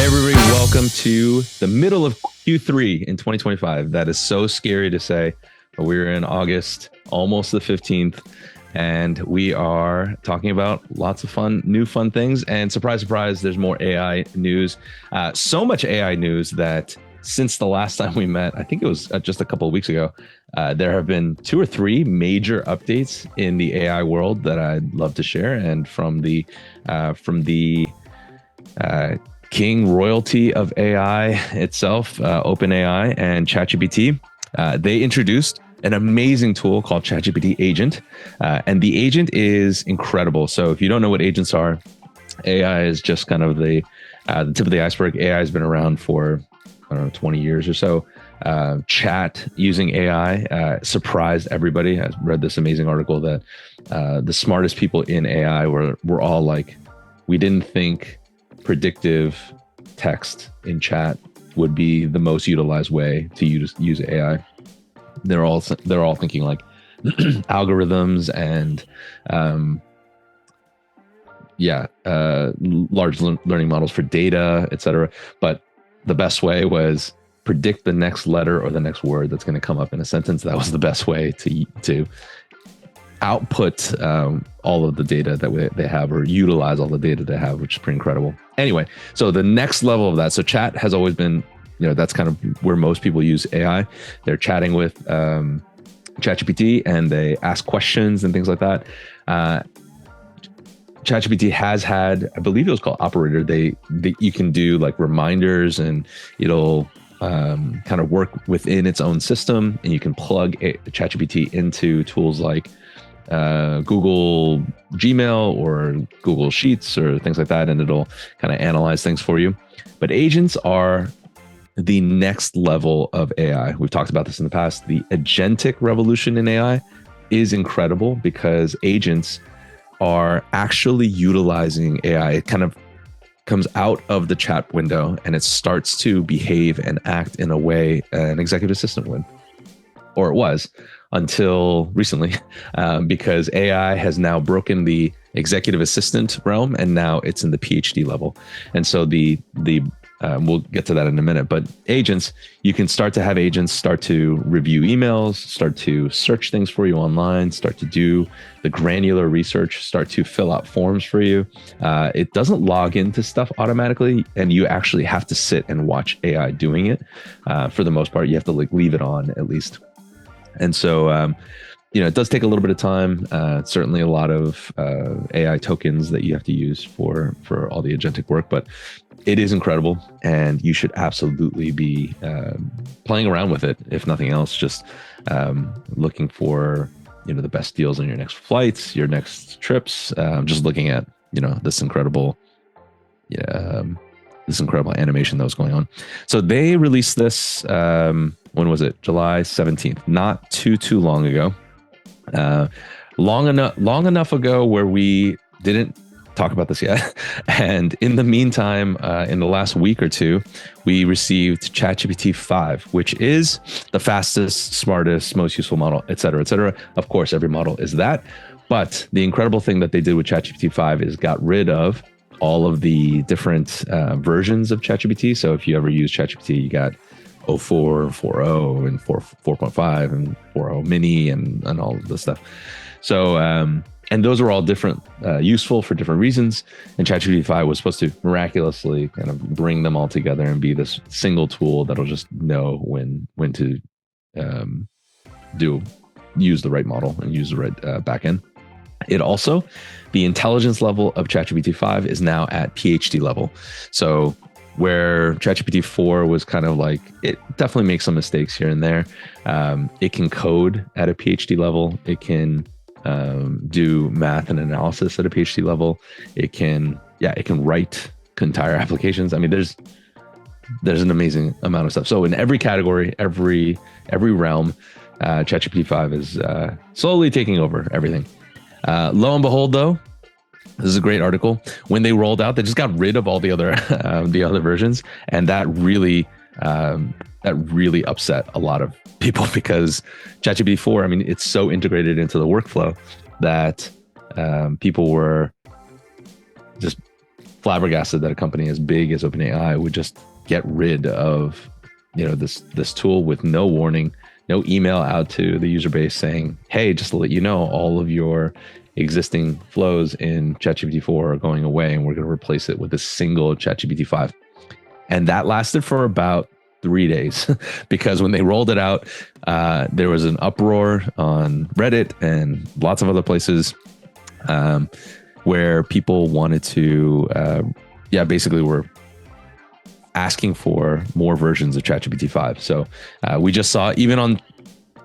Hey everybody, welcome to the middle of Q3 in 2025. That is so scary to say, but we're in August, almost the 15th, and we are talking about lots of new fun things. And surprise, surprise, there's more AI news. So much AI news that since the last time we met, I think it was just a couple of weeks ago, there have been 2 or 3 major updates in the AI world that I'd love to share. And from the king royalty of AI itself, OpenAI and ChatGPT, they introduced an amazing tool called ChatGPT Agent. And the agent is incredible. So if you don't know what agents are, AI is just kind of the tip of the iceberg. AI has been around for, I don't know, 20 years or so. Chat using AI surprised everybody. I read this amazing article that the smartest people in AI were all like, we didn't think predictive text in chat would be the most utilized way to use AI. They're all thinking like algorithms and large learning models for data, etc. But the best way was predict the next letter or the next word that's going to come up in a sentence. That was the best way to output all of the data that they have, or utilize all the data they have, which is pretty incredible. Anyway, so the next level of that, so chat has always been, that's kind of where most people use AI. They're chatting with ChatGPT and they ask questions and things like that. ChatGPT has had, I believe it was called Operator. You can do like reminders and it'll kind of work within its own system, and you can plug ChatGPT into tools like Google Gmail or Google Sheets or things like that, and it'll kind of analyze things for you. But agents are the next level of AI. We've talked about this in the past. The agentic revolution in AI is incredible because agents are actually utilizing AI. It kind of comes out of the chat window and it starts to behave and act in a way an executive assistant would, or it was until recently, because AI has now broken the executive assistant realm and now it's in the PhD level. And so we'll get to that in a minute, but agents, you can start to have agents start to review emails, start to search things for you online, start to do the granular research, start to fill out forms for you. It doesn't log into stuff automatically, and you actually have to sit and watch AI doing it. For the most part, you have to leave it on at least. And so, it does take a little bit of time. Certainly a lot of AI tokens that you have to use for all the agentic work, but it is incredible, and you should absolutely be playing around with it. If nothing else, just looking for the best deals on your next flights, your next trips. Just looking at this incredible animation that was going on. So they released this. When was it? July 17th. Not too long ago. Long enough ago where we didn't talk about this yet. And in the meantime, in the last week or two, we received ChatGPT 5, which is the fastest, smartest, most useful model, et cetera, et cetera. Of course, every model is that. But the incredible thing that they did with ChatGPT 5 is got rid of all of the different versions of ChatGPT. So if you ever use ChatGPT, you got 04, 4.0, and 4.5, and 4.0 mini, and all of this stuff. So, and those are all different, useful for different reasons. And ChatGPT 5 was supposed to miraculously kind of bring them all together and be this single tool that'll just know when to use the right model and use the right backend. It also, the intelligence level of ChatGPT 5 is now at PhD level. So where ChatGPT 4 was kind of like, it definitely makes some mistakes here and there. It can code at a PhD level. It can do math and analysis at a PhD level. It can write entire applications. I mean, there's an amazing amount of stuff. So in every category, every realm, ChatGPT 5 is slowly taking over everything. Lo and behold, though, this is a great article. When they rolled out, they just got rid of all the other versions, and that really upset a lot of people because ChatGPT 4, I mean, it's so integrated into the workflow that people were just flabbergasted that a company as big as OpenAI would just get rid of, this tool with no warning, no email out to the user base saying, hey, just to let you know, all of your existing flows in ChatGPT 4 are going away, and we're going to replace it with a single ChatGPT 5. And that lasted for about 3 days because when they rolled it out, there was an uproar on Reddit and lots of other places where people wanted to, basically were asking for more versions of ChatGPT 5. So we just saw, even on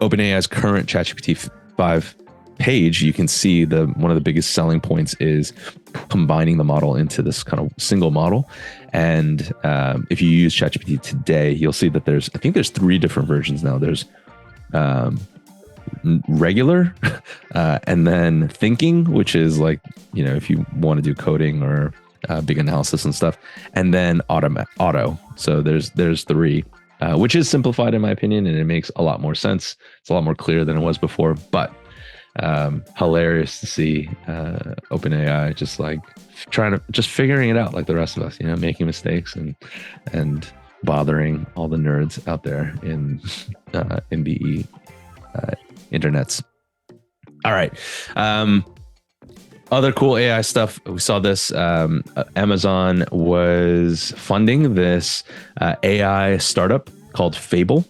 OpenAI's current ChatGPT 5 page, you can see one of the biggest selling points is combining the model into this kind of single model. And if you use ChatGPT today, you'll see that there's 3 different versions now. There's regular, and then thinking, which is like, if you want to do coding or big analysis and stuff, and then auto. So there's 3, which is simplified in my opinion, and it makes a lot more sense. It's a lot more clear than it was before, but hilarious to see OpenAI just like figuring it out like the rest of us, making mistakes and bothering all the nerds out there in the internets. All right. Other cool AI stuff. We saw this. Amazon was funding this AI startup called Fable,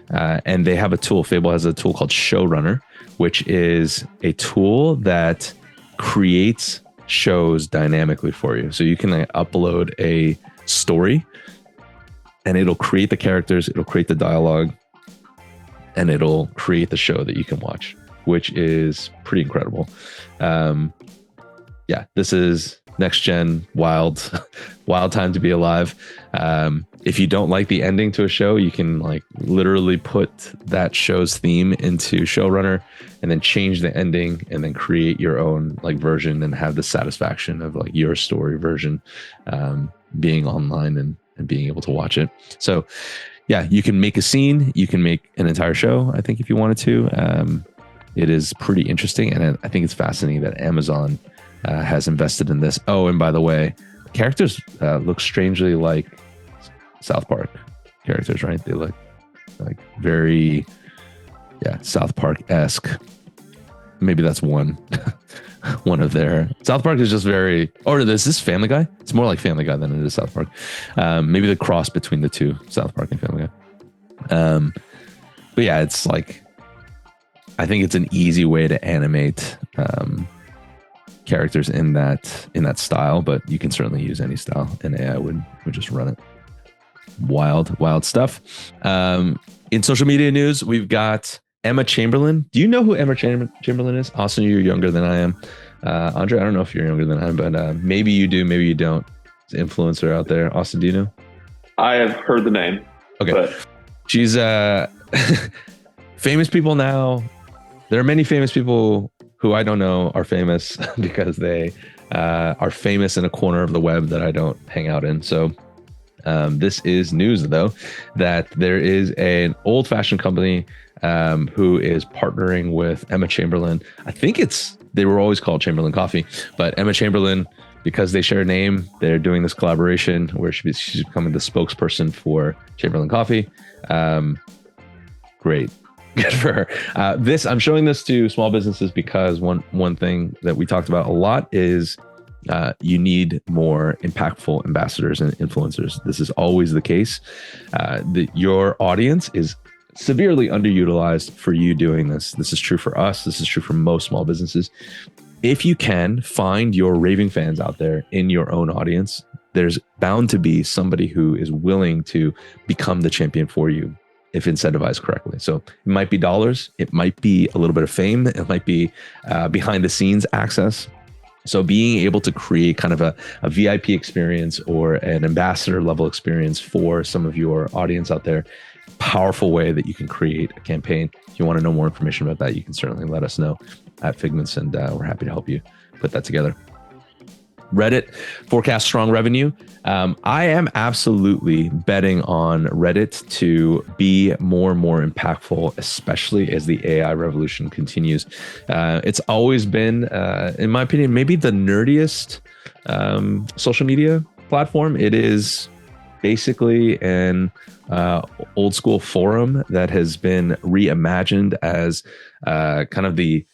and they have a tool. Fable has a tool called Showrunner, which is a tool that creates shows dynamically for you. So you can upload a story, and it'll create the characters, it'll create the dialogue, and it'll create the show that you can watch, which is pretty incredible. This is next gen, wild time to be alive. If you don't like the ending to a show, you can literally put that show's theme into Showrunner and then change the ending and then create your own version and have the satisfaction of your story version, being online and being able to watch it. So you can make a scene, you can make an entire show, I think, if you wanted to. It is pretty interesting, and I think it's fascinating that Amazon has invested in this. Oh, and by the way, characters look strangely like South Park characters, right? They look very, South Park-esque. Maybe that's one of their. South Park is just very. Or is this Family Guy? It's more like Family Guy than it is South Park. Maybe the cross between the two, South Park and Family Guy. But it's I think it's an easy way to animate characters in that style, but you can certainly use any style, and AI would just run it. Wild stuff. In social media news, we've got Emma Chamberlain. Do you know who Emma Chamberlain is? Austin, you're younger than I am. Andre, I don't know if you're younger than I am, but maybe you do, maybe you don't. There's an influencer out there. Austin, do you know? I have heard the name. Okay. But she's famous people now. There are many famous people who I don't know are famous because they are famous in a corner of the web that I don't hang out in. So this is news, though, that there is an old-fashioned company who is partnering with Emma Chamberlain. I think they were always called Chamberlain Coffee, but Emma Chamberlain, because they share a name, they're doing this collaboration where she's becoming the spokesperson for Chamberlain Coffee. Great. Good for her. I'm showing this to small businesses because one thing that we talked about a lot is you need more impactful ambassadors and influencers. This is always the case. Your audience is severely underutilized for you doing this. This is true for us. This is true for most small businesses. If you can find your raving fans out there in your own audience, there's bound to be somebody who is willing to become the champion for you if incentivized correctly. So it might be dollars, it might be a little bit of fame, it might be behind the scenes access. So being able to create kind of a VIP experience or an ambassador level experience for some of your audience out there, powerful way that you can create a campaign. If you want to know more information about that, you can certainly let us know at Figments, and we're happy to help you put that together. Reddit forecasts strong revenue. I am absolutely betting on Reddit to be more and more impactful, especially as the AI revolution continues. It's always been, in my opinion, maybe the nerdiest social media platform. It is basically an old school forum that has been reimagined as kind of the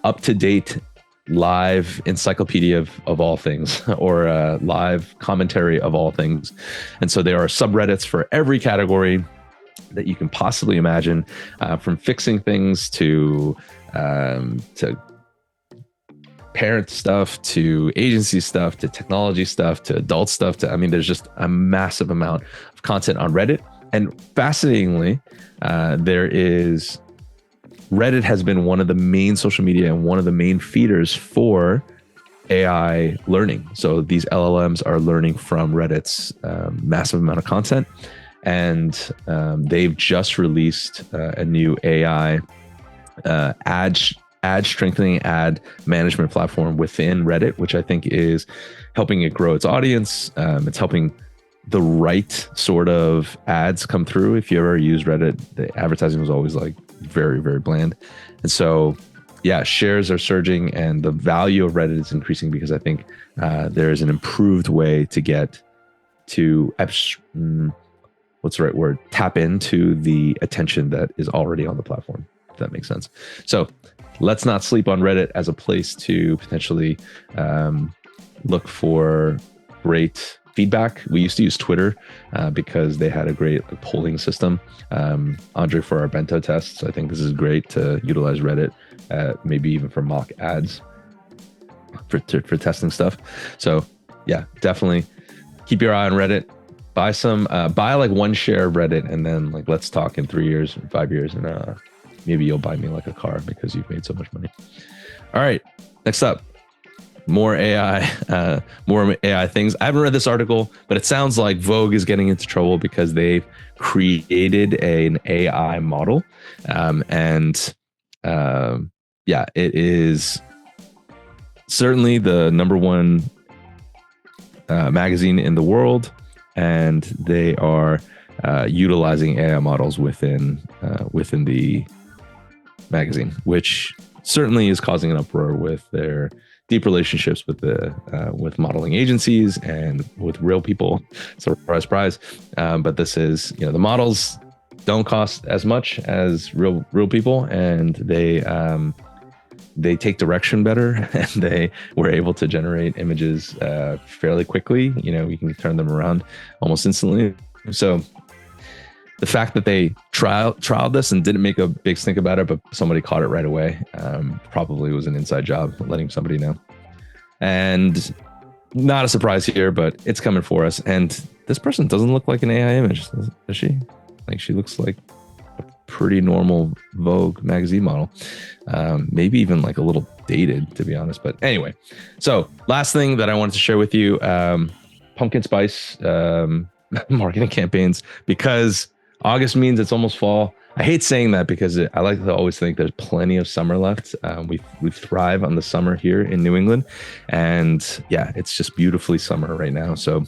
up-to-date live encyclopedia of all things, or live commentary of all things. And so there are subreddits for every category that you can possibly imagine, from fixing things to parent stuff, to agency stuff, to technology stuff, to adult stuff. There's just a massive amount of content on Reddit. And fascinatingly, Reddit has been one of the main social media and one of the main feeders for AI learning. So these LLMs are learning from Reddit's massive amount of content. And they've just released a new AI ad strengthening, ad management platform within Reddit, which I think is helping it grow its audience. It's helping the right sort of ads come through. If you ever use Reddit, the advertising was always like very, very bland. And so, yeah, shares are surging and the value of Reddit is increasing because I think there is an improved way to get to, what's the right word? Tap into the attention that is already on the platform, if that makes sense. So let's not sleep on Reddit as a place to potentially look for great feedback. We used to use Twitter because they had a great polling system. Andre, for our bento tests, I think this is great to utilize Reddit, maybe even for mock ads for testing stuff. So yeah, definitely keep your eye on Reddit. Buy like one share of Reddit, and then like let's talk in 3 years, 5 years, and maybe you'll buy me like a car because you've made so much money. All right, next up. More AI things. I haven't read this article, but it sounds like Vogue is getting into trouble because they've created an AI model. It is certainly the number one magazine in the world, and they are utilizing AI models within the magazine, which certainly is causing an uproar with their deep relationships with modeling agencies and with real people. Surprise, surprise. But this is, the models don't cost as much as real people, and they take direction better, and they were able to generate images fairly quickly. We can turn them around almost instantly. So the fact that they trialed this and didn't make a big stink about it, but somebody caught it right away, probably was an inside job, letting somebody know. And not a surprise here, but it's coming for us. And this person doesn't look like an AI image, does she? Like, she looks like a pretty normal Vogue magazine model. Maybe even like a little dated, to be honest. But anyway, so last thing that I wanted to share with you, pumpkin spice marketing campaigns, because August means it's almost fall. I hate saying that because I like to always think there's plenty of summer left. We thrive on the summer here in New England, and yeah, it's just beautifully summer right now. So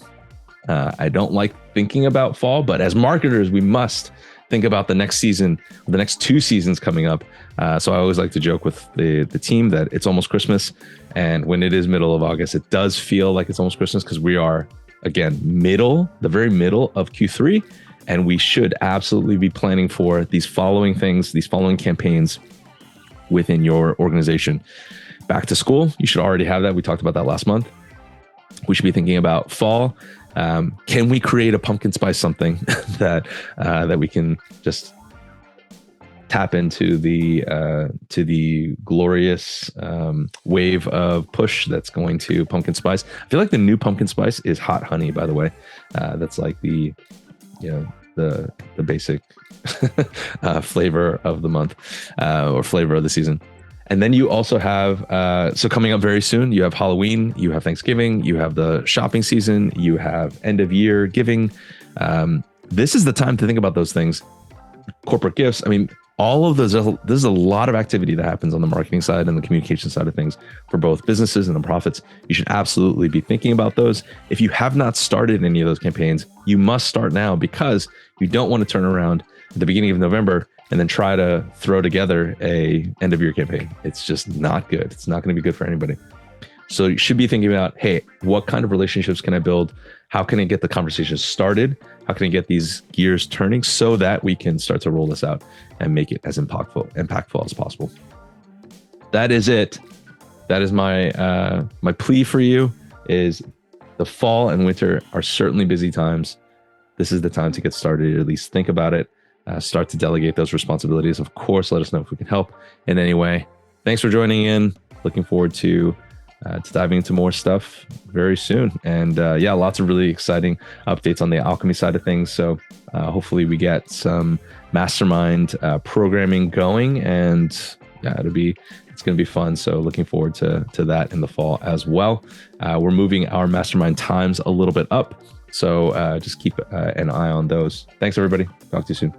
I don't like thinking about fall, but as marketers, we must think about the next season, the next 2 seasons coming up. So I always like to joke with the team that it's almost Christmas, and when it is middle of August, it does feel like it's almost Christmas because we are, again, the very middle of Q3. And we should absolutely be planning for these following things, these following campaigns within your organization. Back to school, you should already have that. We talked about that last month. We should be thinking about fall. Can we create a pumpkin spice something that we can just tap into the glorious wave of push that's going to pumpkin spice? I feel like the new pumpkin spice is hot honey, by the way. That's like the basic flavor of the month, or flavor of the season. And then you also have, so coming up very soon, you have Halloween, you have Thanksgiving, you have the shopping season, you have end of year giving. This is the time to think about those things. Corporate gifts. all of those, there's a lot of activity that happens on the marketing side and the communication side of things for both businesses and nonprofits. You should absolutely be thinking about those. If you have not started any of those campaigns, you must start now, because you don't want to turn around at the beginning of November and then try to throw together a end of year campaign. It's just not good. It's not going to be good for anybody. So you should be thinking about, hey, what kind of relationships can I build? How can I get the conversation started? How can I get these gears turning so that we can start to roll this out and make it as impactful as possible? That is it. That is my my plea for you. Is the fall and winter are certainly busy times. This is the time to get started, or at least think about it. Start to delegate those responsibilities. Of course, let us know if we can help in any way. Thanks for joining in. Looking forward to diving into more stuff very soon. And yeah, lots of really exciting updates on the Alchemy side of things. So hopefully we get some Mastermind programming going, and yeah, it's going to be fun. So looking forward to that in the fall as well. We're moving our Mastermind times a little bit up. So just keep an eye on those. Thanks, everybody. Talk to you soon.